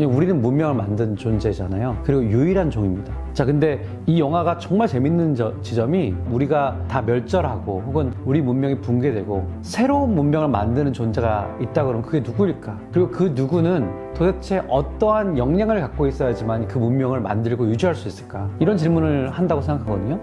그냥 우리는 문명을 만든 존재잖아요. 그리고 유일한 종입니다. 자, 근데 이 영화가 정말 재밌는 지점이 우리가 다 멸절하고 혹은 우리 문명이 붕괴되고 새로운 문명을 만드는 존재가 있다 그러면 그게 누구일까? 그리고 그 누구는 도대체 어떠한 역량을 갖고 있어야지만 그 문명을 만들고 유지할 수 있을까? 이런 질문을 한다고 생각하거든요.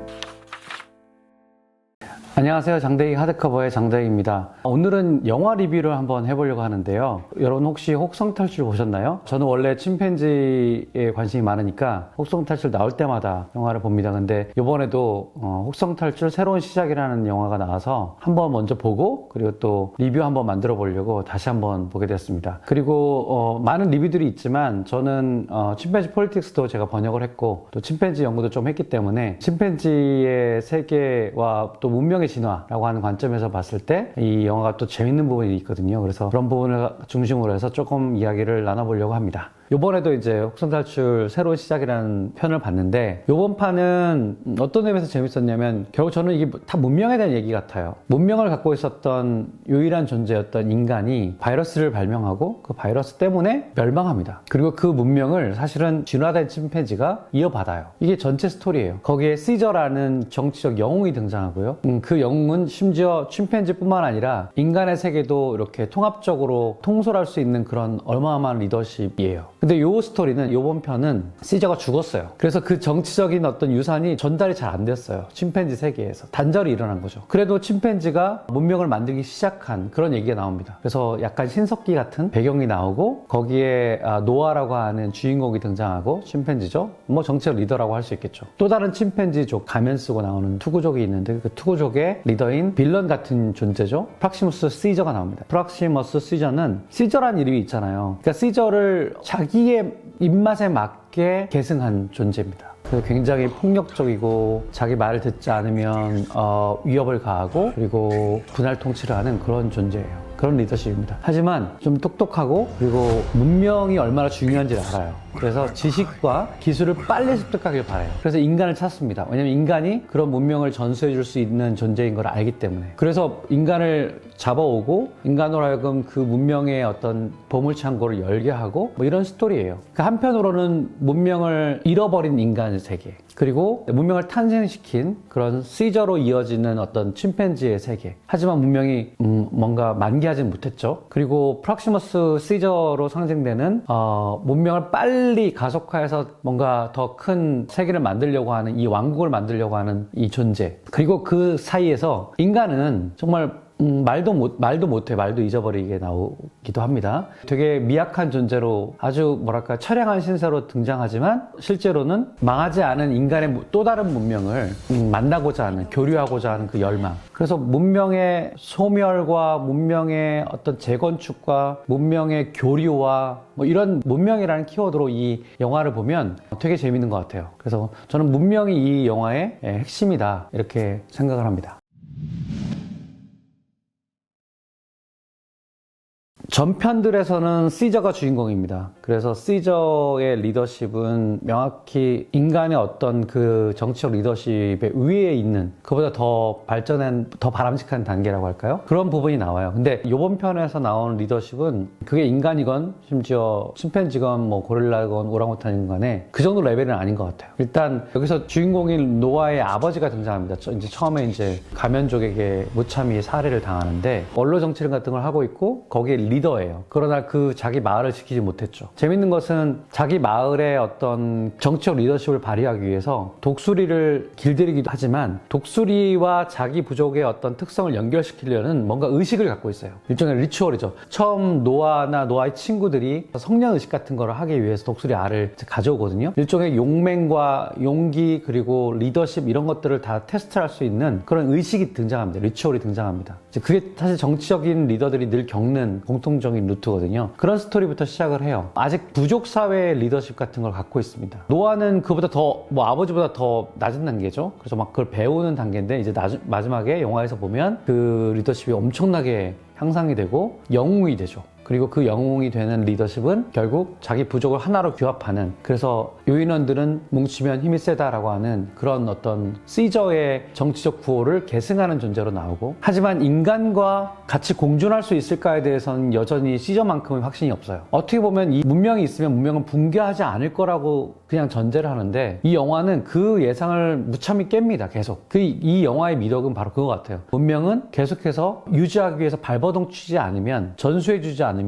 안녕하세요. 장대익 하드커버의 장대익입니다. 오늘은 영화 리뷰를 한번 해보려고 하는데요. 여러분 혹시 혹성탈출 보셨나요? 저는 원래 침팬지에 관심이 많으니까 혹성탈출 나올 때마다 영화를 봅니다. 근데 이번에도 혹성탈출 새로운 시작이라는 영화가 나와서 한번 먼저 보고 그리고 또 리뷰 한번 만들어 보려고 다시 한번 보게 되었습니다. 그리고 많은 리뷰들이 있지만 저는 침팬지 폴리틱스도 제가 번역을 했고 또 침팬지 연구도 좀 했기 때문에 침팬지의 세계와 또 문명의 진화라고 하는 관점에서 봤을 때 이 영화가 또 재밌는 부분이 있거든요. 그래서 그런 부분을 중심으로 해서 조금 이야기를 나눠보려고 합니다. 요번에도 이제 혹성탈출 새로운 시작이라는 편을 봤는데 요번 판은 어떤 의미에서 재밌었냐면 결국 저는 이게 다 문명에 대한 얘기 같아요. 문명을 갖고 있었던 유일한 존재였던 인간이 바이러스를 발명하고 그 바이러스 때문에 멸망합니다. 그리고 그 문명을 사실은 진화된 침팬지가 이어받아요. 이게 전체 스토리예요. 거기에 시저라는 정치적 영웅이 등장하고요. 그 영웅은 심지어 침팬지뿐만 아니라 인간의 세계도 이렇게 통합적으로 통솔할 수 있는 그런 어마어마한 리더십이에요. 근데 요 스토리는 요번 편은 시저가 죽었어요. 그래서 그 정치적인 어떤 유산이 전달이 잘 안 됐어요. 침팬지 세계에서 단절이 일어난 거죠. 그래도 침팬지가 문명을 만들기 시작한 그런 얘기가 나옵니다. 그래서 약간 신석기 같은 배경이 나오고 거기에 노아라고 하는 주인공이 등장하고 침팬지죠. 뭐 정치적 리더라고 할 수 있겠죠. 또 다른 침팬지족 가면 쓰고 나오는 투구족이 있는데 그 투구족의 리더인 빌런 같은 존재죠. 프락시무스 시저가 나옵니다. 프락시머스 시저는 시저라는 이름이 있잖아요. 그러니까 시저를 자기의 입맛에 맞게 계승한 존재입니다. 굉장히 폭력적이고 자기 말을 듣지 않으면 위협을 가하고 그리고 분할 통치를 하는 그런 존재예요. 그런 리더십입니다. 하지만 좀 똑똑하고 그리고 문명이 얼마나 중요한지를 알아요. 그래서 지식과 기술을 빨리 습득하길 바라요. 그래서 인간을 찾습니다. 왜냐면 인간이 그런 문명을 전수해 줄 수 있는 존재인 걸 알기 때문에. 그래서 인간을 잡아오고 인간으로 하여금 그 문명의 어떤 보물창고를 열게 하고 뭐 이런 스토리예요. 그 한편으로는 문명을 잃어버린 인간의 세계, 그리고 문명을 탄생시킨 그런 시저로 이어지는 어떤 침팬지의 세계. 하지만 문명이 뭔가 만개하진 못했죠. 그리고 프락시머스 시저로 상징되는 문명을 빨리 가속화해서 뭔가 더 큰 세계를 만들려고 하는 이 왕국을 만들려고 하는 이 존재. 그리고 그 사이에서 인간은 정말 말도 못해. 말도 잊어버리게 나오기도 합니다. 되게 미약한 존재로 아주 뭐랄까 처량한 신세로 등장하지만 실제로는 망하지 않은 인간의 또 다른 문명을 만나고자 하는, 교류하고자 하는 그 열망. 그래서 문명의 소멸과 문명의 어떤 재건축과 문명의 교류와 뭐 이런 문명이라는 키워드로 이 영화를 보면 되게 재밌는 것 같아요. 그래서 저는 문명이 이 영화의 핵심이다 이렇게 생각을 합니다. 전편들에서는 시저가 주인공입니다. 그래서 시저의 리더십은 명확히 인간의 어떤 그 정치적 리더십의 위에 있는 그보다 더 발전한, 더 바람직한 단계라고 할까요? 그런 부분이 나와요. 근데 이번 편에서 나오는 리더십은 그게 인간이건 심지어 침팬지건 뭐 고릴라건 오랑우탄이건 간에 그 정도 레벨은 아닌 것 같아요. 일단 여기서 주인공인 노아의 아버지가 등장합니다. 이제 처음에 이제 가면족에게 무참히 살해를 당하는데 원로 정치를 같은 걸 하고 있고 거기에 리더예요. 그러나 그 자기 마을을 지키지 못했죠. 재밌는 것은 자기 마을의 어떤 정치적 리더십을 발휘하기 위해서 독수리를 길들이기도 하지만 독수리와 자기 부족의 어떤 특성을 연결시키려는 뭔가 의식을 갖고 있어요. 일종의 리추얼이죠. 처음 노아나 노아의 친구들이 성령 의식 같은 걸 하기 위해서 독수리 알을 가져오거든요. 일종의 용맹과 용기 그리고 리더십 이런 것들을 다 테스트할 수 있는 그런 의식이 등장합니다. 리추얼이 등장합니다. 그게 사실 정치적인 리더들이 늘 겪는 공통적인 루트거든요. 그런 스토리부터 시작을 해요. 아직 부족 사회의 리더십 같은 걸 갖고 있습니다. 노아는 그보다 더, 아버지보다 더 낮은 단계죠. 그래서 막 그걸 배우는 단계인데 이제 마지막에 영화에서 보면 그 리더십이 엄청나게 향상이 되고 영웅이 되죠. 그리고 그 영웅이 되는 리더십은 결국 자기 부족을 하나로 규합하는, 그래서 요인원들은 뭉치면 힘이 세다라고 하는 그런 어떤 시저의 정치적 구호를 계승하는 존재로 나오고, 하지만 인간과 같이 공존할 수 있을까에 대해서는 여전히 시저만큼은 확신이 없어요. 어떻게 보면 이 문명이 있으면 문명은 붕괴하지 않을 거라고 그냥 전제를 하는데, 이 영화는 그 예상을 무참히 깹니다. 계속 이 영화의 미덕은 바로 그거 같아요. 문명은 계속해서 유지하기 위해서 발버둥 치지 않으면, 전수해주지 않으면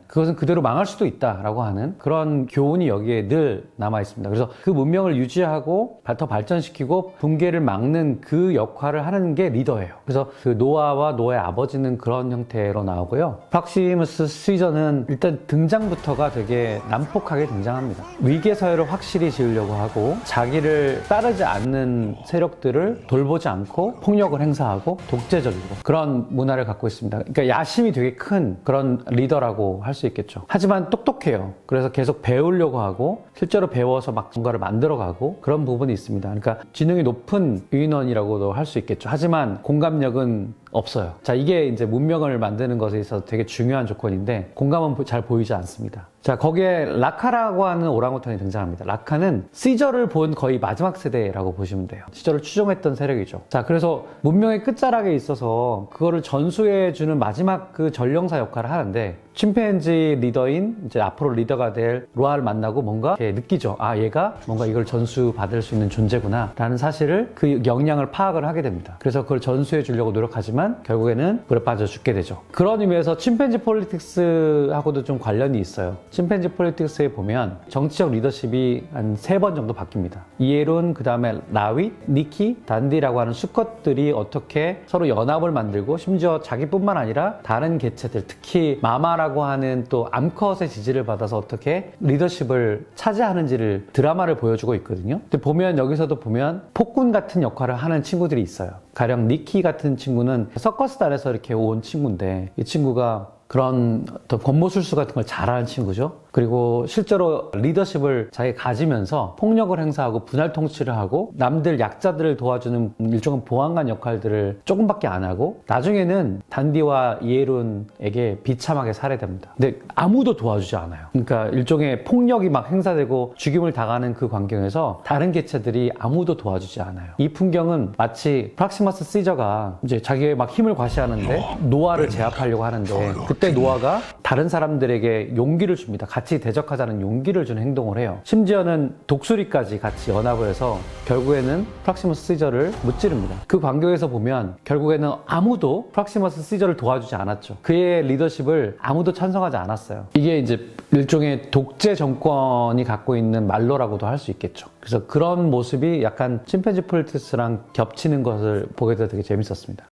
그것은 그대로 망할 수도 있다라고 하는 그런 교훈이 여기에 늘 남아 있습니다. 그래서 그 문명을 유지하고 더 발전시키고 붕괴를 막는 그 역할을 하는 게 리더예요. 그래서 그 노아와 노아의 아버지는 그런 형태로 나오고요. 프락시무스 시저는 일단 등장부터가 되게 난폭하게 등장합니다. 위계서열을 확실히 지으려고 하고, 자기를 따르지 않는 세력들을 돌보지 않고 폭력을 행사하고 독재적이고 그런 문화를 갖고 있습니다. 그러니까 야심이 되게 큰 그런 리더라고 할 수 있겠죠. 하지만 똑똑해요. 그래서 계속 배우려고 하고 실제로 배워서 막 뭔가를 만들어가고 그런 부분이 있습니다. 그러니까 지능이 높은 유인원이라고도 할 수 있겠죠. 하지만 공감력은 없어요. 자, 이게 이제 문명을 만드는 것에 있어서 되게 중요한 조건인데 공감은 잘 보이지 않습니다. 자, 거기에 라카라고 하는 오랑우탄이 등장합니다. 라카는 시저를 본 거의 마지막 세대라고 보시면 돼요. 시저를 추종했던 세력이죠. 자, 그래서 문명의 끝자락에 있어서 그거를 전수해주는 마지막 그 전령사 역할을 하는데, 침팬지 리더인 이제 앞으로 리더가 될 로아를 만나고 뭔가 느끼죠. 아, 얘가 뭔가 이걸 전수받을 수 있는 존재구나 라는 사실을, 그 역량을 파악을 하게 됩니다. 그래서 그걸 전수해 주려고 노력하지만 결국에는 물에 빠져 죽게 되죠. 그런 의미에서 침팬지 폴리틱스하고도 좀 관련이 있어요. 침팬지 폴리틱스에 보면 정치적 리더십이 한 3번 정도 바뀝니다. 이에룬, 그 다음에 라윗, 니키, 단디라고 하는 수컷들이 어떻게 서로 연합을 만들고, 심지어 자기뿐만 아니라 다른 개체들, 특히 마마라고 하는 또 암컷의 지지를 받아서 어떻게 리더십을 차지하는지를 드라마를 보여주고 있거든요. 근데 보면 여기서도 보면 폭군 같은 역할을 하는 친구들이 있어요. 가령 니키 같은 친구는 서커스단에서 이렇게 온 친구인데, 이 친구가 그런 어떤 권모술수 같은 걸 잘하는 친구죠. 그리고 실제로 리더십을 자기가 가지면서 폭력을 행사하고 분할 통치를 하고 남들 약자들을 도와주는 일종의 보안관 역할들을 조금밖에 안 하고, 나중에는 단디와 이에룬에게 비참하게 살해됩니다. 근데 아무도 도와주지 않아요. 그러니까 일종의 폭력이 막 행사되고 죽임을 당하는 그 광경에서 다른 개체들이 아무도 도와주지 않아요. 이 풍경은 마치 프락시머스 시저가 이제 자기의 막 힘을 과시하는데 노아를 제압하려고 하는데, 그때 노아가 다른 사람들에게 용기를 줍니다. 같이 대적하자는 용기를 주는 행동을 해요. 심지어는 독수리까지 같이 연합을 해서 결국에는 프락시머스 시저를 무찌릅니다. 그 광경에서 보면 결국에는 아무도 프락시머스 시저를 도와주지 않았죠. 그의 리더십을 아무도 찬성하지 않았어요. 이게 이제 일종의 독재 정권이 갖고 있는 말로라고도 할 수 있겠죠. 그래서 그런 모습이 약간 침팬지 폴리틱스랑 겹치는 것을 보게 돼서 되게 재밌었습니다.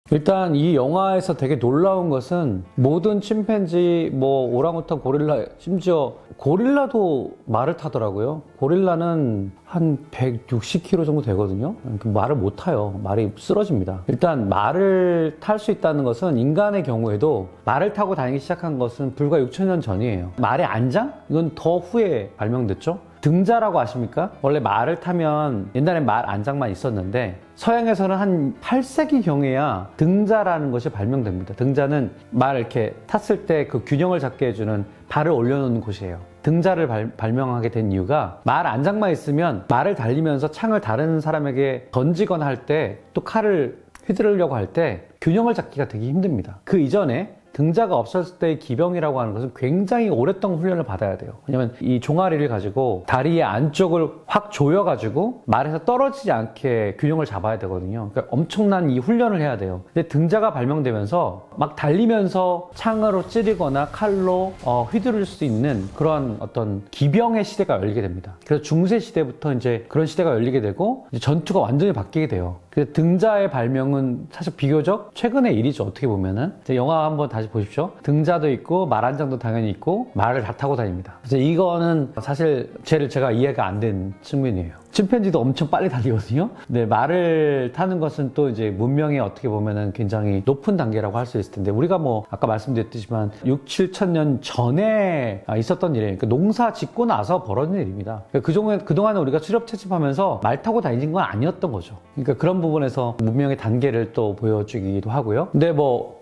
일단 이 영화에서 되게 놀라운 것은 모든 침팬지, 오랑우탄, 고릴라, 심지어 고릴라도 말을 타더라고요. 고릴라는 한 160kg 정도 되거든요. 말을 못 타요. 말이 쓰러집니다. 일단 말을 탈 수 있다는 것은, 인간의 경우에도 말을 타고 다니기 시작한 것은 불과 6,000년 전이에요. 말의 안장? 이건 더 후에 발명됐죠. 등자라고 아십니까? 원래 말을 타면 옛날엔 말 안장만 있었는데 서양에서는 한 8세기경에야 등자라는 것이 발명됩니다. 등자는 말 이렇게 탔을 때 그 균형을 잡게 해주는 발을 올려놓는 곳이에요. 등자를 발명하게 된 이유가, 말 안장만 있으면 말을 달리면서 창을 다른 사람에게 던지거나 할 때, 또 칼을 휘두르려고 할 때 균형을 잡기가 되게 힘듭니다. 그 이전에 등자가 없었을 때의 기병이라고 하는 것은 굉장히 오랫동안 훈련을 받아야 돼요. 왜냐면 이 종아리를 가지고 다리의 안쪽을 확 조여가지고 말에서 떨어지지 않게 균형을 잡아야 되거든요. 그러니까 엄청난 이 훈련을 해야 돼요. 근데 등자가 발명되면서 막 달리면서 창으로 찌르거나 칼로 휘두를 수 있는 그런 어떤 기병의 시대가 열리게 됩니다. 그래서 중세 시대부터 이제 그런 시대가 열리게 되고, 이제 전투가 완전히 바뀌게 돼요. 그래서 등자의 발명은 사실 비교적 최근의 일이죠. 어떻게 보면은. 영화 한번 다시 보십시오. 등자도 있고 말안장도 당연히 있고 말을 다 타고 다닙니다. 그래서 이거는 사실 제가 이해가 안 된 측면이에요. 침팬지도 엄청 빨리 달리거든요. 네, 말을 타는 것은 또 이제 문명의 어떻게 보면은 굉장히 높은 단계라고 할 수 있을 텐데, 우리가 뭐 아까 말씀드렸지만 6, 7천 년 전에 있었던 일이에요. 그러니까 농사 짓고 나서 벌어진 일입니다. 그러니까 그동안에 우리가 수렵 채집하면서 말 타고 다니는 건 아니었던 거죠. 그러니까 그런 부분에서 문명의 단계를 또 보여주기도 하고요. 근데 뭐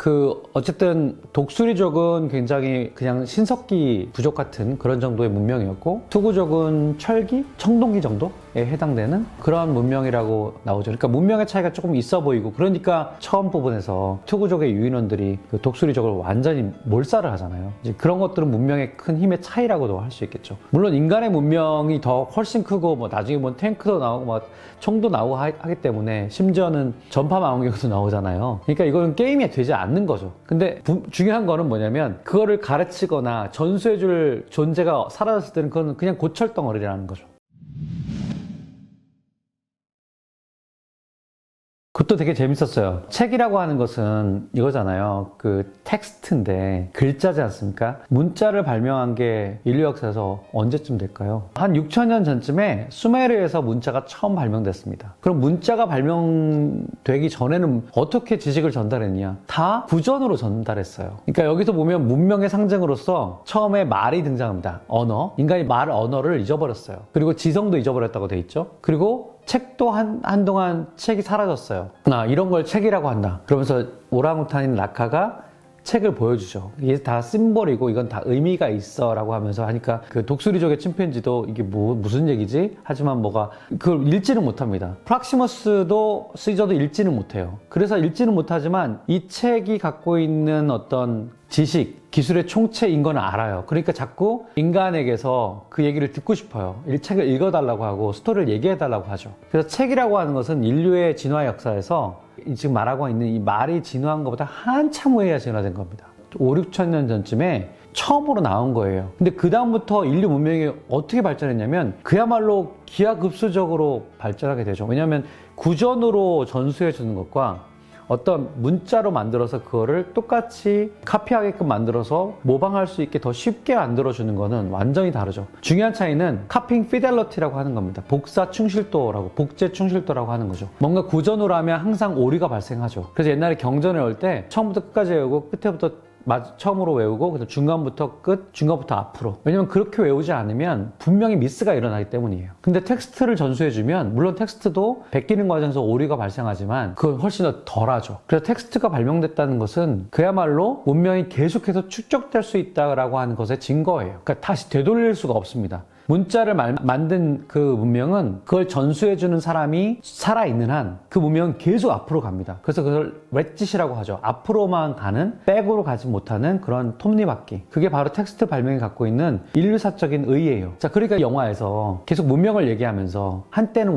어쨌든 독수리족은 굉장히 그냥 신석기 부족 같은 그런 정도의 문명이었고, 투구족은 철기, 청동기 정도에 해당되는 그런 문명이라고 나오죠. 그러니까 문명의 차이가 조금 있어 보이고, 그러니까 처음 부분에서 투구족의 유인원들이 그 독수리족을 완전히 몰살을 하잖아요. 이제 그런 것들은 문명의 큰 힘의 차이라고도 할 수 있겠죠. 물론 인간의 문명이 더 훨씬 크고, 뭐 나중에 뭐 탱크도 나오고 막 총도 나오고 하기 때문에, 심지어는 전파 망원경도 나오잖아요. 그러니까 이거는 게임이 되지 않는 거죠. 근데 중요한 거는 뭐냐면, 그거를 가르치거나 전수해줄 존재가 사라졌을 때는 그건 그냥 고철덩어리라는 거죠. 그것도 되게 재밌었어요. 책이라고 하는 것은 이거잖아요. 그 텍스트인데 글자지 않습니까? 문자를 발명한 게 인류 역사에서 언제쯤 될까요? 한 6천년 전쯤에 수메르에서 문자가 처음 발명됐습니다. 그럼 문자가 발명되기 전에는 어떻게 지식을 전달했냐? 다 구전으로 전달했어요. 그러니까 여기서 보면 문명의 상징으로서 처음에 말이 등장합니다. 언어. 인간이 언어를 잊어버렸어요. 그리고 지성도 잊어버렸다고 돼 있죠. 그리고 책도 한동안 책이 사라졌어요. 이런 걸 책이라고 한다. 그러면서 오랑우탄인 라카가 책을 보여주죠. 이게 다 심볼이고 이건 다 의미가 있어 라고 하면서 하니까, 그 독수리족의 침팬지도 이게 무슨 얘기지? 하지만 그걸 읽지는 못합니다. 프락시머스도 시저도 읽지는 못해요. 그래서 읽지는 못하지만 이 책이 갖고 있는 어떤 지식, 기술의 총체인 건 알아요. 그러니까 자꾸 인간에게서 그 얘기를 듣고 싶어요. 이 책을 읽어달라고 하고 스토리를 얘기해달라고 하죠. 그래서 책이라고 하는 것은 인류의 진화 역사에서 지금 말하고 있는 이 말이 진화한 것보다 한참 후에야 진화된 겁니다. 5, 6천 년 전쯤에 처음으로 나온 거예요. 근데 그 다음부터 인류 문명이 어떻게 발전했냐면, 그야말로 기하급수적으로 발전하게 되죠. 왜냐하면 구전으로 전수해 주는 것과 어떤 문자로 만들어서 그거를 똑같이 카피하게끔 만들어서 모방할 수 있게 더 쉽게 만들어주는 거는 완전히 다르죠. 중요한 차이는 카핑 피델러티라고 하는 겁니다. 복사 충실도라고, 복제 충실도라고 하는 거죠. 뭔가 구전으로 하면 항상 오류가 발생하죠. 그래서 옛날에 경전을 외울 때 처음부터 끝까지 외우고 끝에부터 처음으로 외우고, 그다음 중간부터 끝, 중간부터 앞으로. 왜냐면 그렇게 외우지 않으면 분명히 미스가 일어나기 때문이에요. 근데 텍스트를 전수해주면, 물론 텍스트도 베끼는 과정에서 오류가 발생하지만 그건 훨씬 더 덜하죠. 그래서 텍스트가 발명됐다는 것은 그야말로 문명이 계속해서 축적될 수 있다라고 하는 것의 증거예요. 그러니까 다시 되돌릴 수가 없습니다. 문자를 만든 그 문명은 그걸 전수해주는 사람이 살아있는 한 그 문명은 계속 앞으로 갑니다. 그래서 그걸 렛짓이라고 하죠. 앞으로만 가는, 백으로 가지 못하는 그런 톱니바퀴. 그게 바로 텍스트 발명이 갖고 있는 인류사적인 의의예요. 자, 그러니까 영화에서 계속 문명을 얘기하면서, 한때는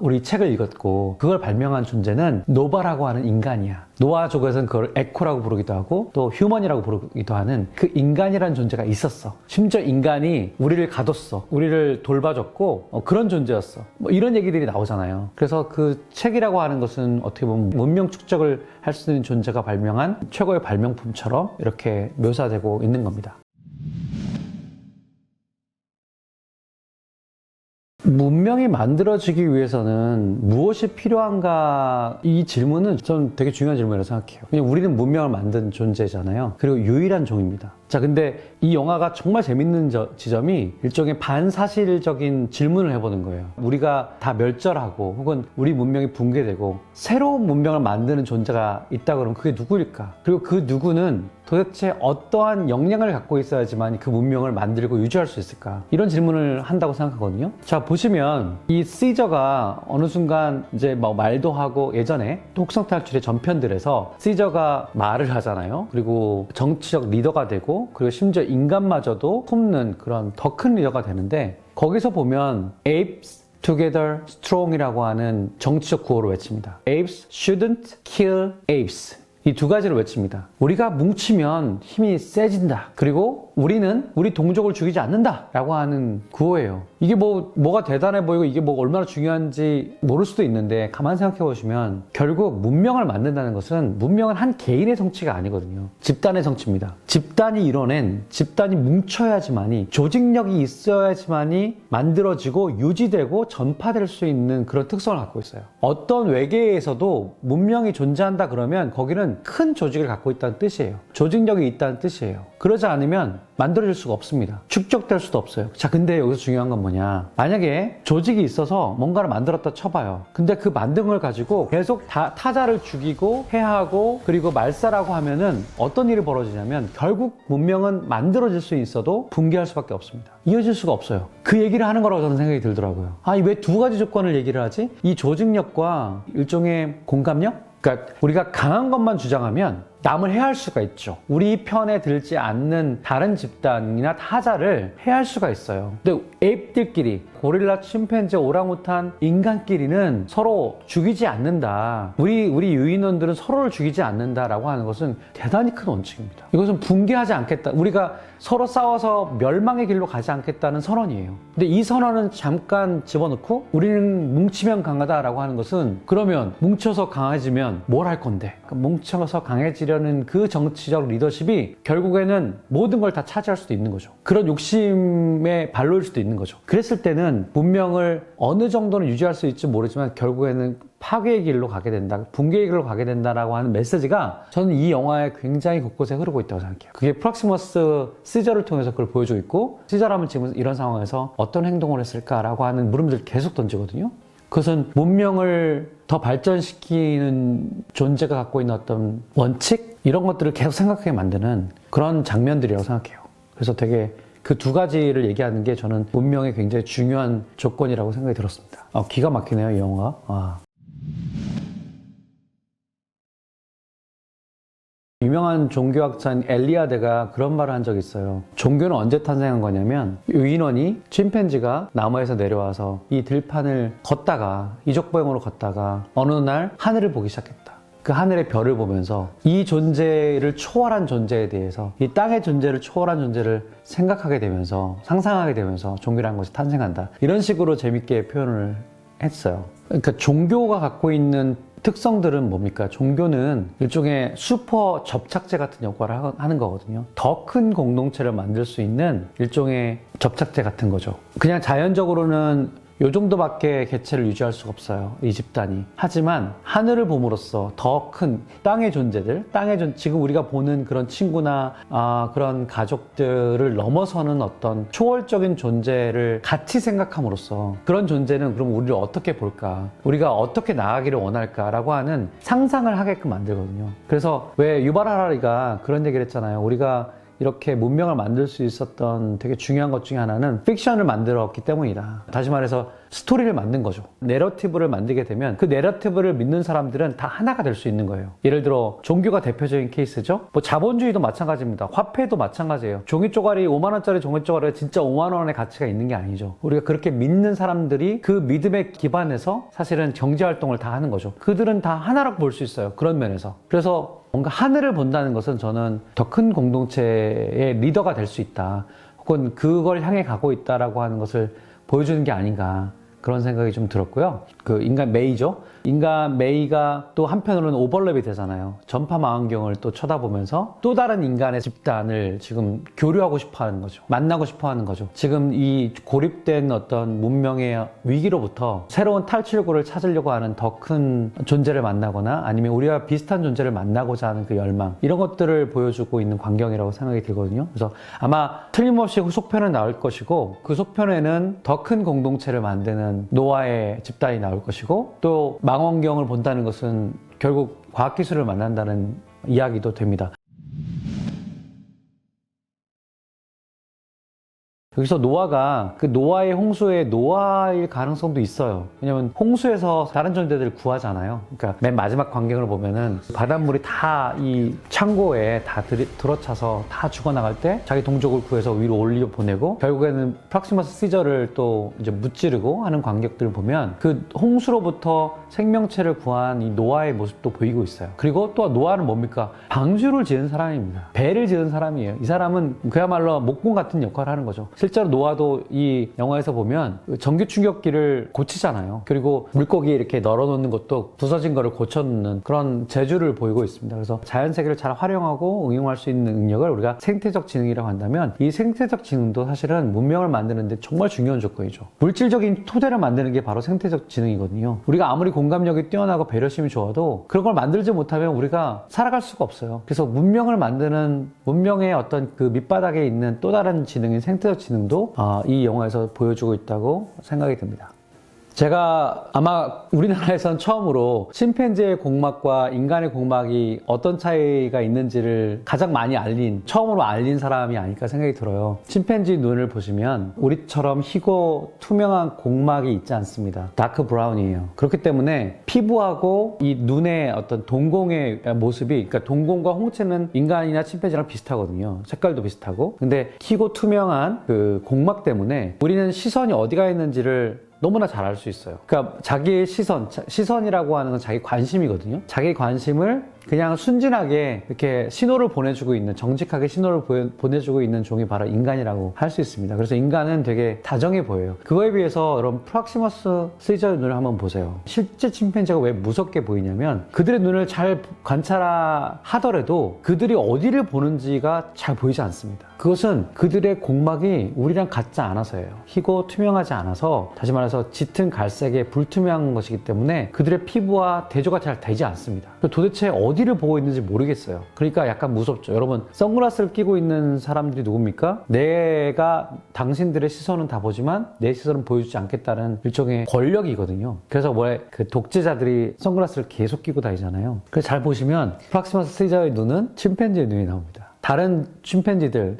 우리 책을 읽었고 그걸 발명한 존재는 노바라고 하는 인간이야. 노아족에서는 그걸 에코라고 부르기도 하고 또 휴먼이라고 부르기도 하는 그 인간이라는 존재가 있었어. 심지어 인간이 우리를 가뒀어. 우리를 돌봐줬고 그런 존재였어. 뭐 이런 얘기들이 나오잖아요. 그래서 그 책이라고 하는 것은 어떻게 보면 문명 축적을 할 수 있는 존재가 발명한 최고의 발명품처럼 이렇게 묘사되고 있는 겁니다. 문명이 만들어지기 위해서는 무엇이 필요한가, 이 질문은 전 되게 중요한 질문이라고 생각해요. 왜냐면 우리는 문명을 만든 존재잖아요. 그리고 유일한 종입니다. 자, 근데 이 영화가 정말 재밌는 지점이 일종의 반사실적인 질문을 해보는 거예요. 우리가 다 멸절하고 혹은 우리 문명이 붕괴되고 새로운 문명을 만드는 존재가 있다 그러면 그게 누구일까? 그리고 그 누구는 도대체 어떠한 역량을 갖고 있어야지만 그 문명을 만들고 유지할 수 있을까? 이런 질문을 한다고 생각하거든요. 자, 보시면 이 시저가 어느 순간 이제 뭐 말도 하고, 예전에 혹성 탈출의 전편들에서 시저가 말을 하잖아요. 그리고 정치적 리더가 되고, 그리고 심지어 인간마저도 품는 그런 더 큰 리더가 되는데, 거기서 보면 apes together strong이라고 하는 정치적 구호를 외칩니다. apes shouldn't kill apes. 이 두 가지를 외칩니다. 우리가 뭉치면 힘이 세진다. 그리고 우리는 우리 동족을 죽이지 않는다라고 하는 구호예요. 이게 뭐가 대단해 보이고 이게 뭐 얼마나 중요한지 모를 수도 있는데 가만 생각해 보시면 결국 문명을 만든다는 것은 문명은 한 개인의 성취가 아니거든요. 집단의 성취입니다. 집단이 이뤄낸 집단이 뭉쳐야지만이 조직력이 있어야지만이 만들어지고 유지되고 전파될 수 있는 그런 특성을 갖고 있어요. 어떤 외계에서도 문명이 존재한다 그러면 거기는 큰 조직을 갖고 있다는 뜻이에요. 조직력이 있다는 뜻이에요. 그러지 않으면 만들어질 수가 없습니다. 축적될 수도 없어요. 자, 근데 여기서 중요한 건 뭐냐. 만약에 조직이 있어서 뭔가를 만들었다 쳐봐요. 근데 그 만든 걸 가지고 계속 타자를 죽이고 해하고 그리고 말살하고 하면은 어떤 일이 벌어지냐면 결국 문명은 만들어질 수 있어도 붕괴할 수밖에 없습니다. 이어질 수가 없어요. 그 얘기를 하는 거라고 저는 생각이 들더라고요. 왜 두 가지 조건을 얘기를 하지? 이 조직력과 일종의 공감력? 그러니까 우리가 강한 것만 주장하면 남을 해할 수가 있죠. 우리 편에 들지 않는 다른 집단이나 타자를 해할 수가 있어요. 근데 에이프들끼리 고릴라, 침팬지, 오랑우탄, 인간끼리는 서로 죽이지 않는다. 우리 유인원들은 서로를 죽이지 않는다라고 하는 것은 대단히 큰 원칙입니다. 이것은 붕괴하지 않겠다. 우리가 서로 싸워서 멸망의 길로 가지 않겠다는 선언이에요. 근데 이 선언은 잠깐 집어넣고 우리는 뭉치면 강하다라고 하는 것은 그러면 뭉쳐서 강해지면 뭘 할 건데? 뭉쳐서 강해지려는 그 정치적 리더십이 결국에는 모든 걸 다 차지할 수도 있는 거죠. 그런 욕심에 발로일 수도 있는 거죠. 그랬을 때는 문명을 어느 정도는 유지할 수 있을지 모르지만 결국에는 파괴의 길로 가게 된다, 붕괴의 길로 가게 된다라고 하는 메시지가 저는 이 영화에 굉장히 곳곳에 흐르고 있다고 생각해요. 그게 프락시머스 시저를 통해서 그걸 보여주고 있고, 시저라면 지금 이런 상황에서 어떤 행동을 했을까라고 하는 물음들을 계속 던지거든요. 그것은 문명을 더 발전시키는 존재가 갖고 있는 어떤 원칙? 이런 것들을 계속 생각하게 만드는 그런 장면들이라고 생각해요. 그래서 되게 그 두 가지를 얘기하는 게 저는 문명의 굉장히 중요한 조건이라고 생각이 들었습니다. 기가 막히네요, 이 영화. 유명한 종교학자인 엘리아드가 그런 말을 한 적이 있어요. 종교는 언제 탄생한 거냐면 유인원이 침팬지가 나무에서 내려와서 이 들판을 걷다가 이족보행으로 걷다가 어느 날 하늘을 보기 시작했다. 그 하늘의 별을 보면서 이 존재를 초월한 존재에 대해서 이 땅의 존재를 초월한 존재를 생각하게 되면서 상상하게 되면서 종교라는 것이 탄생한다. 이런 식으로 재밌게 표현을 했어요. 그러니까 종교가 갖고 있는 특성들은 뭡니까? 종교는 일종의 슈퍼 접착제 같은 역할을 하는 거거든요. 더 큰 공동체를 만들 수 있는 일종의 접착제 같은 거죠. 그냥 자연적으로는 요 정도밖에 개체를 유지할 수가 없어요. 이 집단이. 하지만 하늘을 봄으로써 더 큰 땅의 존재들, 지금 우리가 보는 그런 친구나 그런 가족들을 넘어서는 어떤 초월적인 존재를 같이 생각함으로써 그런 존재는 그럼 우리를 어떻게 볼까? 우리가 어떻게 나아가기를 원할까라고 하는 상상을 하게끔 만들거든요. 그래서 왜 유발 하라리가 그런 얘기를 했잖아요. 우리가 이렇게 문명을 만들 수 있었던 되게 중요한 것 중에 하나는 픽션을 만들었기 때문이다. 다시 말해서 스토리를 만든 거죠. 내러티브를 만들게 되면 그 내러티브를 믿는 사람들은 다 하나가 될 수 있는 거예요. 예를 들어 종교가 대표적인 케이스죠. 자본주의도 마찬가지입니다. 화폐도 마찬가지예요. 종이 쪼가리 5만 원짜리 종이 쪼가리가 진짜 5만 원의 가치가 있는 게 아니죠. 우리가 그렇게 믿는 사람들이 그 믿음에 기반해서 사실은 경제활동을 다 하는 거죠. 그들은 다 하나라고 볼 수 있어요. 그런 면에서. 그래서 뭔가 하늘을 본다는 것은 저는 더 큰 공동체의 리더가 될 수 있다. 혹은 그걸 향해 가고 있다라고 하는 것을 보여주는 게 아닌가. 그런 생각이 좀 들었고요. 그 인간 메이죠. 인간 메이가 또 한편으로는 오버랩이 되잖아요. 전파 망원경을 또 쳐다보면서 또 다른 인간의 집단을 지금 교류하고 싶어 하는 거죠. 만나고 싶어 하는 거죠. 지금 이 고립된 어떤 문명의 위기로부터 새로운 탈출구를 찾으려고 하는 더 큰 존재를 만나거나 아니면 우리와 비슷한 존재를 만나고자 하는 그 열망, 이런 것들을 보여주고 있는 광경이라고 생각이 들거든요. 그래서 아마 틀림없이 속편은 나올 것이고 그 속편에는 더 큰 공동체를 만드는 노아의 집단이 나올 것이고 또 망원경을 본다는 것은 결국 과학기술을 만난다는 이야기도 됩니다. 여기서 노아가 그 노아의 홍수의 노아일 가능성도 있어요. 왜냐면 홍수에서 다른 존재들을 구하잖아요. 그러니까 맨 마지막 광경을 보면은 바닷물이 다 이 창고에 다 들어차서 다 죽어나갈 때 자기 동족을 구해서 위로 올려 보내고 결국에는 프락시머스 시저를 또 이제 무찌르고 하는 광경들을 보면 그 홍수로부터 생명체를 구한 이 노아의 모습도 보이고 있어요. 그리고 또 노아는 뭡니까? 방주를 지은 사람입니다. 배를 지은 사람이에요. 이 사람은 그야말로 목공 같은 역할을 하는 거죠. 실제로 노아도 이 영화에서 보면 전기 충격기를 고치잖아요. 그리고 물고기 이렇게 널어놓는 것도 부서진 거를 고쳐놓는 그런 재주를 보이고 있습니다. 그래서 자연 세계를 잘 활용하고 응용할 수 있는 능력을 우리가 생태적 지능이라고 한다면 이 생태적 지능도 사실은 문명을 만드는데 정말 중요한 조건이죠. 물질적인 토대를 만드는 게 바로 생태적 지능이거든요. 우리가 아무리 공감력이 뛰어나고 배려심이 좋아도 그런 걸 만들지 못하면 우리가 살아갈 수가 없어요. 그래서 문명을 만드는 문명의 어떤 그 밑바닥에 있는 또 다른 지능인 생태적 지능도 이 영화에서 보여주고 있다고 생각이 듭니다. 제가 아마 우리나라에선 처음으로 침팬지의 공막과 인간의 공막이 어떤 차이가 있는지를 가장 많이 처음으로 알린 사람이 아닐까 생각이 들어요. 침팬지 눈을 보시면 우리처럼 희고 투명한 공막이 있지 않습니다. 다크 브라운이에요. 그렇기 때문에 피부하고 이 눈의 어떤 동공의 모습이, 그러니까 동공과 홍채는 인간이나 침팬지랑 비슷하거든요. 색깔도 비슷하고. 근데 희고 투명한 그 공막 때문에 우리는 시선이 어디가 있는지를 너무나 잘 알 수 있어요. 그러니까 자기의 시선이라고 하는 건 자기 관심이거든요. 자기 관심을 그냥 순진하게 이렇게 신호를 보내주고 있는, 정직하게 신호를 보내주고 있는 종이 바로 인간이라고 할 수 있습니다. 그래서 인간은 되게 다정해 보여요. 그거에 비해서 여러분 프락시머스 시저의 눈을 한번 보세요. 실제 침팬지가 왜 무섭게 보이냐면 그들의 눈을 잘 관찰하더라도 그들이 어디를 보는지가 잘 보이지 않습니다. 그것은 그들의 공막이 우리랑 같지 않아서예요. 희고 투명하지 않아서, 다시 말해서 짙은 갈색의 불투명한 것이기 때문에 그들의 피부와 대조가 잘 되지 않습니다. 도대체 어디를 보고 있는지 모르겠어요. 그러니까 약간 무섭죠. 여러분, 선글라스를 끼고 있는 사람들이 누굽니까? 내가 당신들의 시선은 다 보지만 내 시선은 보여주지 않겠다는 일종의 권력이거든요. 그래서 그 독재자들이 선글라스를 계속 끼고 다니잖아요. 그래서 잘 보시면 프락시머스 시저의 눈은 침팬지의 눈이 나옵니다. 다른 침팬지들,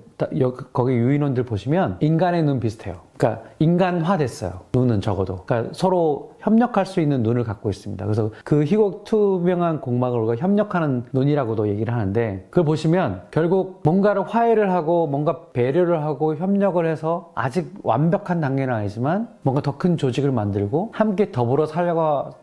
거기 유인원들 보시면 인간의 눈 비슷해요. 그러니까 인간화 됐어요. 눈은 적어도. 그러니까 서로 협력할 수 있는 눈을 갖고 있습니다. 그래서 그 희곡 투명한 공막을 우리가 협력하는 눈이라고도 얘기를 하는데, 그걸 보시면 결국 뭔가를 화해를 하고 뭔가 배려를 하고 협력을 해서 아직 완벽한 단계는 아니지만 뭔가 더 큰 조직을 만들고 함께 더불어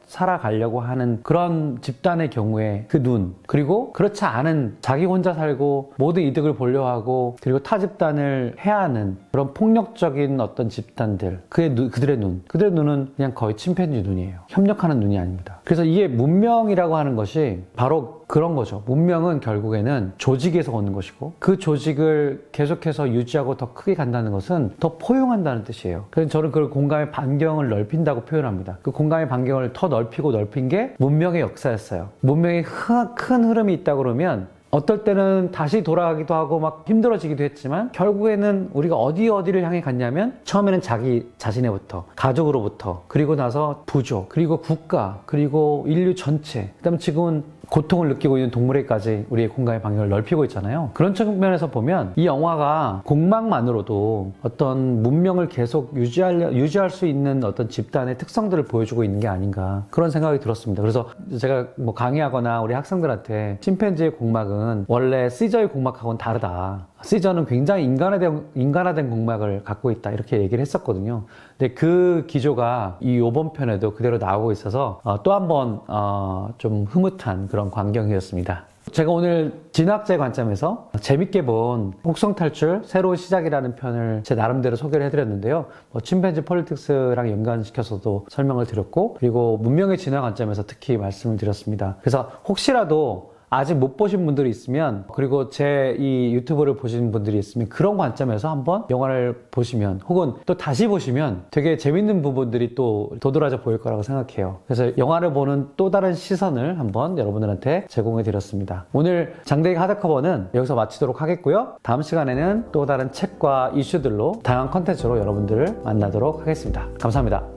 살아가려고 하는 그런 집단의 경우에 그 눈, 그리고 그렇지 않은 자기 혼자 살고 모든 이득을 보려 하고 그리고 타 집단을 해하는 그런 폭력적인 어떤 집단들, 그들의 눈은 그냥 거의 침팬지 눈이에요. 협력하는 눈이 아닙니다. 그래서 이게 문명이라고 하는 것이 바로 그런 거죠. 문명은 결국에는 조직에서 오는 것이고, 그 조직을 계속해서 유지하고 더 크게 간다는 것은 더 포용한다는 뜻이에요. 그래서 저는 그 공간의 반경을 넓힌다고 표현합니다. 그 공간의 반경을 더 넓힌 게 문명의 역사였어요. 문명의 큰 흐름이 있다 그러면 어떨 때는 다시 돌아가기도 하고 막 힘들어지기도 했지만 결국에는 우리가 어디를 향해 갔냐면 처음에는 자기 자신에부터, 가족으로부터, 그리고 나서 부족, 그리고 국가, 그리고 인류 전체, 그다음에 지금은 고통을 느끼고 있는 동물에까지 우리의 공간의 반경을 넓히고 있잖아요. 그런 측면에서 보면 이 영화가 공막만으로도 어떤 문명을 계속 유지할 수 있는 어떤 집단의 특성들을 보여주고 있는 게 아닌가, 그런 생각이 들었습니다. 그래서 제가 뭐 강의하거나 우리 학생들한테 침팬지의 공막은 원래 시저의 공막하고는 다르다. 시저는 굉장히 인간화된 공막을 갖고 있다, 이렇게 얘기를 했었거든요. 근데 그 기조가 이번 편에도 그대로 나오고 있어서 또 한 번 좀 흐뭇한 그런 광경이었습니다. 제가 오늘 진학자의 관점에서 재밌게 본 혹성탈출 새로운 시작이라는 편을 제 나름대로 소개를 해드렸는데요. 침팬지 폴리틱스랑 연관시켜서도 설명을 드렸고, 그리고 문명의 진화 관점에서 특히 말씀을 드렸습니다. 그래서 혹시라도 아직 못 보신 분들이 있으면, 그리고 제 이 유튜브를 보시는 분들이 있으면 그런 관점에서 한번 영화를 보시면, 혹은 또 다시 보시면 되게 재밌는 부분들이 또 도드라져 보일 거라고 생각해요. 그래서 영화를 보는 또 다른 시선을 한번 여러분들한테 제공해 드렸습니다. 오늘 장대익 하드커버는 여기서 마치도록 하겠고요. 다음 시간에는 또 다른 책과 이슈들로 다양한 컨텐츠로 여러분들을 만나도록 하겠습니다. 감사합니다.